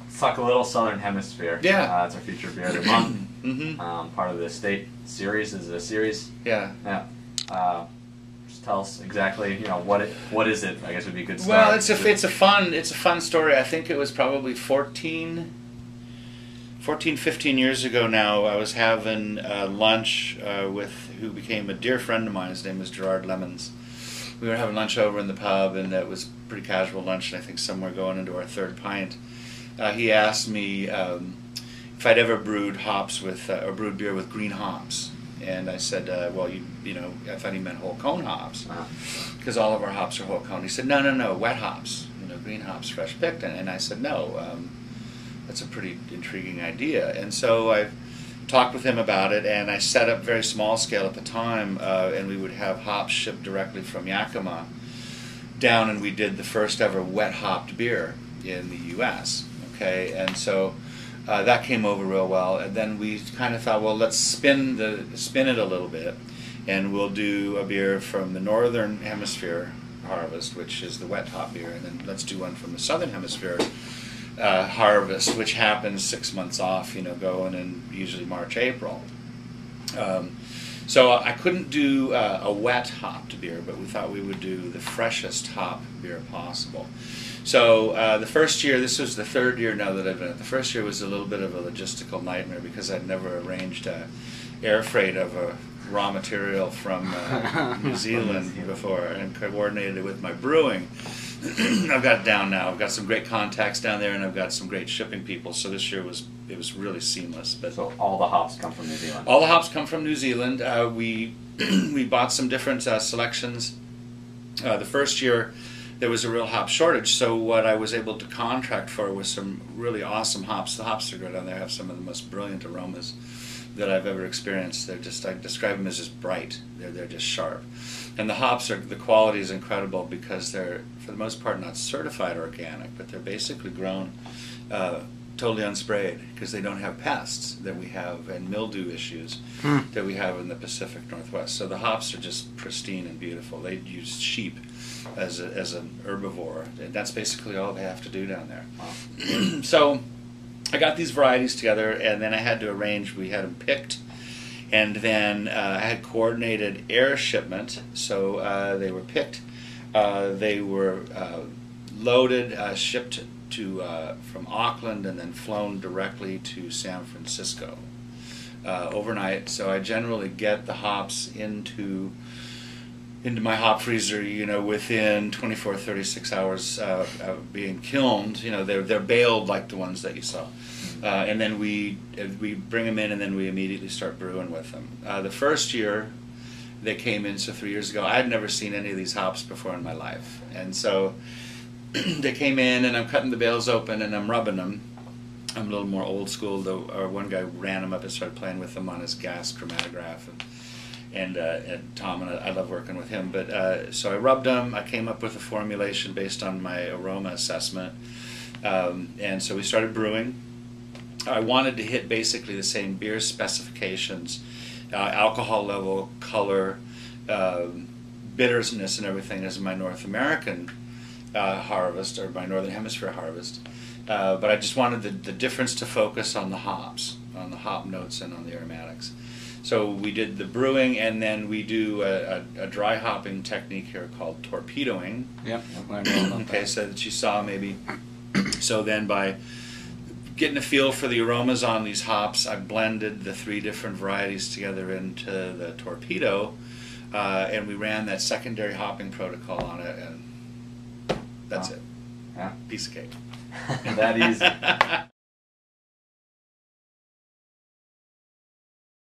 let's talk a little Southern Hemisphere. Yeah. It's our featured beer of the month. Mm-hmm. Part of the state series. Is it a series? Yeah. Yeah. Just tell us exactly, what is it? I guess would be a good start. Well, it's a fun story. I think it was probably 14, 15 years ago now. I was having lunch with who became a dear friend of mine. His name was Gerard Lemons. We were having lunch over in the pub, and it was a pretty casual lunch, and I think somewhere going into our third pint. He asked me if I'd ever brewed hops with, or brewed beer with green hops. And I said, well, I thought he meant whole cone hops, because all of our hops are whole cone. He said, no, wet hops, green hops, fresh picked. And I said, no, that's a pretty intriguing idea. And so I talked with him about it, and I set up very small scale at the time, and we would have hops shipped directly from Yakima down, and we did the first ever wet hopped beer in the U.S. Okay, and so that came over real well, and then we kind of thought, well, let's spin it a little bit, and we'll do a beer from the Northern Hemisphere Harvest, which is the wet hop beer, and then let's do one from the Southern Hemisphere Harvest, which happens 6 months off, going in usually March, April. So I couldn't do a wet hopped beer, but we thought we would do the freshest hop beer possible. So the first year, this was the third year now that I've been at. The first year was a little bit of a logistical nightmare because I'd never arranged air freight of a raw material from New Zealand before and coordinated it with my brewing. I've got it down now. I've got some great contacts down there, and I've got some great shipping people. So this year it was really seamless. But so all the hops come from New Zealand. All the hops come from New Zealand. We bought some different selections. The first year there was a real hop shortage, so what I was able to contract for was some really awesome hops. The hops are good down there. Have some of the most brilliant aromas that I've ever experienced. They're just, I describe them as just bright. They're just sharp. And the hops the quality is incredible because they're, for the most part, not certified organic, but they're basically grown totally unsprayed because they don't have pests that we have and mildew issues that we have in the Pacific Northwest. So the hops are just pristine and beautiful. They use sheep as an herbivore, and that's basically all they have to do down there. Wow. So I got these varieties together, and then I had to arrange, we had them picked, and then I had coordinated air shipment. So they were picked, they were loaded, shipped to from Auckland, and then flown directly to San Francisco overnight. So I generally get the hops into my hop freezer, within 24, 36 hours of being kilned. They're baled like the ones that you saw. And then we bring them in, and then we immediately start brewing with them. The first year they came in, so 3 years ago, I had never seen any of these hops before in my life. And so they came in, and I'm cutting the bales open, and I'm rubbing them. I'm a little more old school, though. One guy ran them up and started playing with them on his gas chromatograph. And Tom, and I love working with him. But so I rubbed them. I came up with a formulation based on my aroma assessment, and so we started brewing. I wanted to hit basically the same beer specifications, alcohol level, color, bitterness, and everything as my North American harvest, or my Northern Hemisphere harvest. But I just wanted the difference to focus on the hops, on the hop notes, and on the aromatics. So we did the brewing, and then we do a dry hopping technique here called torpedoing. Yep. Okay, so that you saw maybe. So then by getting a feel for the aromas on these hops, I blended the 3 different varieties together into the torpedo, and we ran that secondary hopping protocol on it, and that's it. Yeah. Piece of cake. That easy.